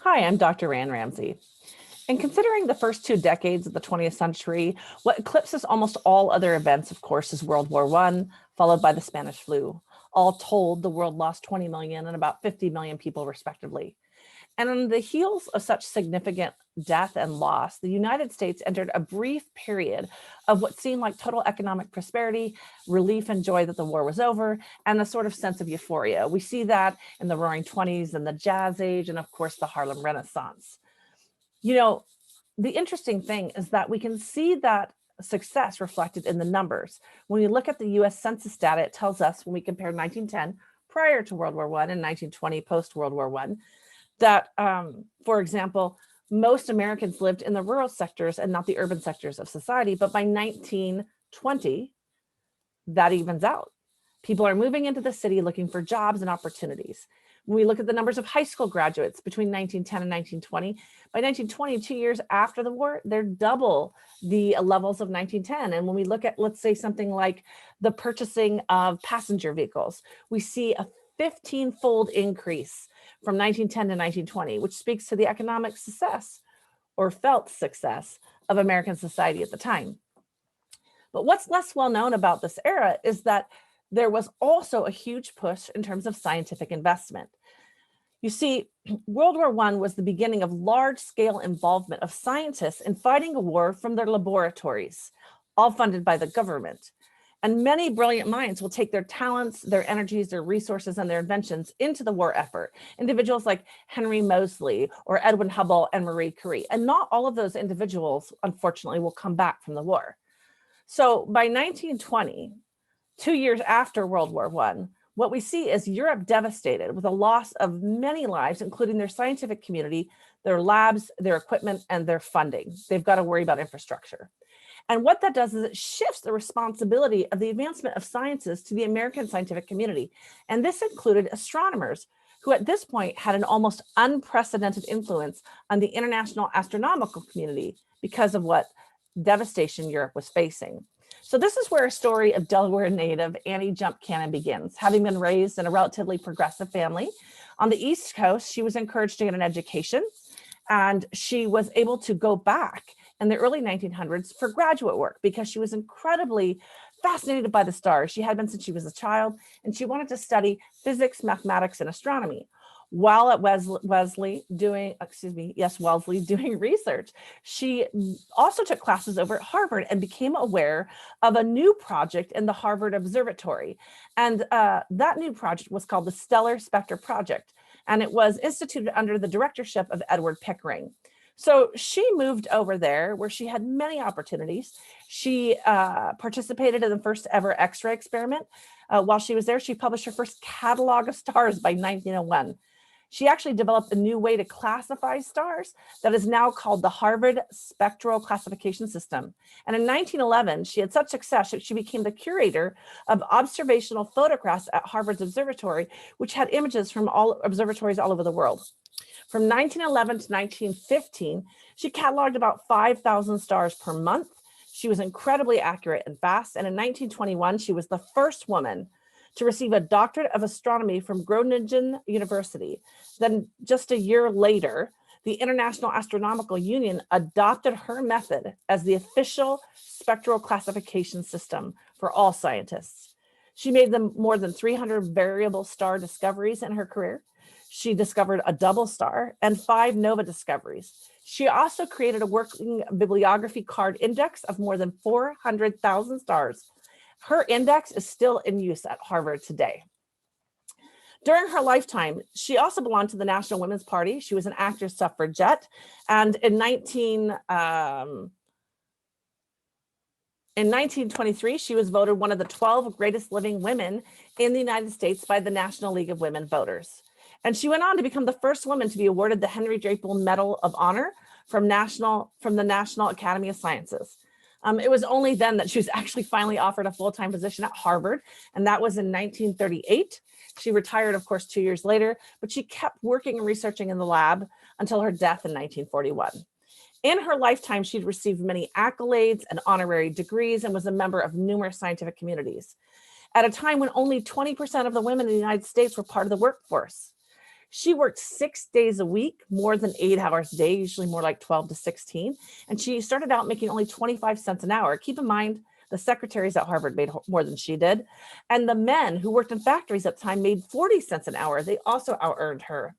Hi, I'm Dr. Ramsey. And considering the first 2 decades of the 20th century, what eclipses almost all other events, of course, is World War I, followed by the Spanish flu. All told, the world lost 20 million and about 50 million people, respectively. And on the heels of such significant death and loss, the United States entered a brief period of what seemed like total economic prosperity, relief and joy that the war was over, and a sort of sense of euphoria. We see that in the Roaring Twenties and the Jazz Age, and of course, the Harlem Renaissance. You know, the interesting thing is that we can see that success reflected in the numbers. When we look at the US Census data, it tells us when we compare 1910 prior to World War I and 1920 post World War I, that, for example, most Americans lived in the rural sectors and not the urban sectors of society. But by 1920, that evens out. People are moving into the city looking for jobs and opportunities. When we look at the numbers of high school graduates between 1910 and 1920, by 1920, 2 years after the war, they're double the levels of 1910. And when we look at, let's say, something like the purchasing of passenger vehicles, we see a 15-fold increase from 1910 to 1920, which speaks to the economic success or felt success of American society at the time. But what's less well known about this era is that there was also a huge push in terms of scientific investment. You see, World War I was the beginning of large-scale involvement of scientists in fighting a war from their laboratories, all funded by the government. And many brilliant minds will take their talents, their energies, their resources, and their inventions into the war effort. Individuals like Henry Moseley or Edwin Hubble and Marie Curie. And not all of those individuals, unfortunately, will come back from the war. So by 1920, 2 years after World War I, what we see is Europe devastated with a loss of many lives, including their scientific community, their labs, their equipment, and their funding. They've got to worry about infrastructure. And what that does is it shifts the responsibility of the advancement of sciences to the American scientific community. And this included astronomers who at this point had an almost unprecedented influence on the international astronomical community because of what devastation Europe was facing. So this is where a story of Delaware native Annie Jump Cannon begins. Having been raised in a relatively progressive family on the East Coast, she was encouraged to get an education, and she was able to go back in the early 1900s for graduate work because she was incredibly fascinated by the stars. She had been since she was a child, and she wanted to study physics, mathematics, and astronomy. While at Wellesley doing research, she also took classes over at Harvard and became aware of a new project in the Harvard Observatory. And that new project was called the Stellar Spectra Project, and it was instituted under the directorship of Edward Pickering. So she moved over there where she had many opportunities. She participated in the first ever X-ray experiment. While she was there, she published her first catalog of stars by 1901. She actually developed a new way to classify stars that is now called the Harvard Spectral Classification System. And in 1911, she had such success that she became the curator of observational photographs at Harvard's observatory, which had images from all observatories all over the world. From 1911 to 1915, she cataloged about 5,000 stars per month. She was incredibly accurate and fast. And in 1921, she was the first woman to receive a doctorate of astronomy from Groningen University. Then just a year later, the International Astronomical Union adopted her method as the official spectral classification system for all scientists. She made them more than 300 variable star discoveries in her career. She discovered a double star and 5 nova discoveries. She also created a working bibliography card index of more than 400,000 stars. Her index is still in use at Harvard today. During her lifetime, she also belonged to the National Women's Party. She was an active suffragette. And in 1923, she was voted one of the 12 greatest living women in the United States by the National League of Women Voters. And she went on to become the first woman to be awarded the Henry Draper Medal of Honor from the National Academy of Sciences. It was only then that she was actually finally offered a full-time position at Harvard, and that was in 1938. She retired, of course, 2 years later, but she kept working and researching in the lab until her death in 1941. In her lifetime, she'd received many accolades and honorary degrees and was a member of numerous scientific communities at a time when only 20% of the women in the United States were part of the workforce. She worked 6 days a week, more than 8 hours a day, usually more like 12 to 16. And she started out making only 25 cents an hour. Keep in mind, the secretaries at Harvard made more than she did. And the men who worked in factories at the time made 40 cents an hour. They also out-earned her.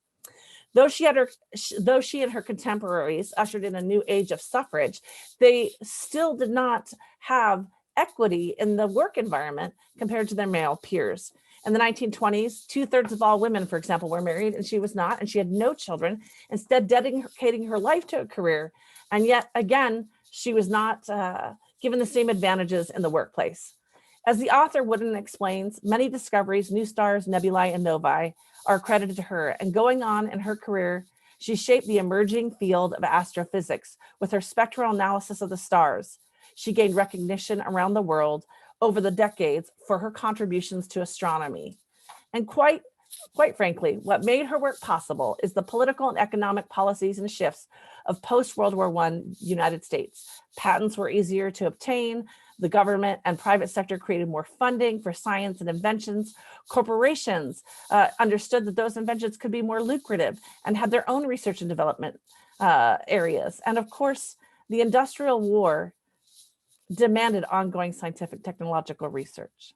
Though she and her contemporaries ushered in a new age of suffrage, they still did not have equity in the work environment compared to their male peers. In the 1920s, 2/3 of all women, for example, were married, and she was not, and she had no children, instead dedicating her life to a career. And yet again, she was not given the same advantages in the workplace. As the author Wooden explains, many discoveries, new stars, nebulae, and novae are credited to her. And going on in her career, she shaped the emerging field of astrophysics with her spectral analysis of the stars. She gained recognition around the world over the decades for her contributions to astronomy. And quite frankly, what made her work possible is the political and economic policies and shifts of post-World War I United States. Patents were easier to obtain. The government and private sector created more funding for science and inventions. Corporations understood that those inventions could be more lucrative and had their own research and development areas. And of course, the Industrial War demanded ongoing scientific technological research.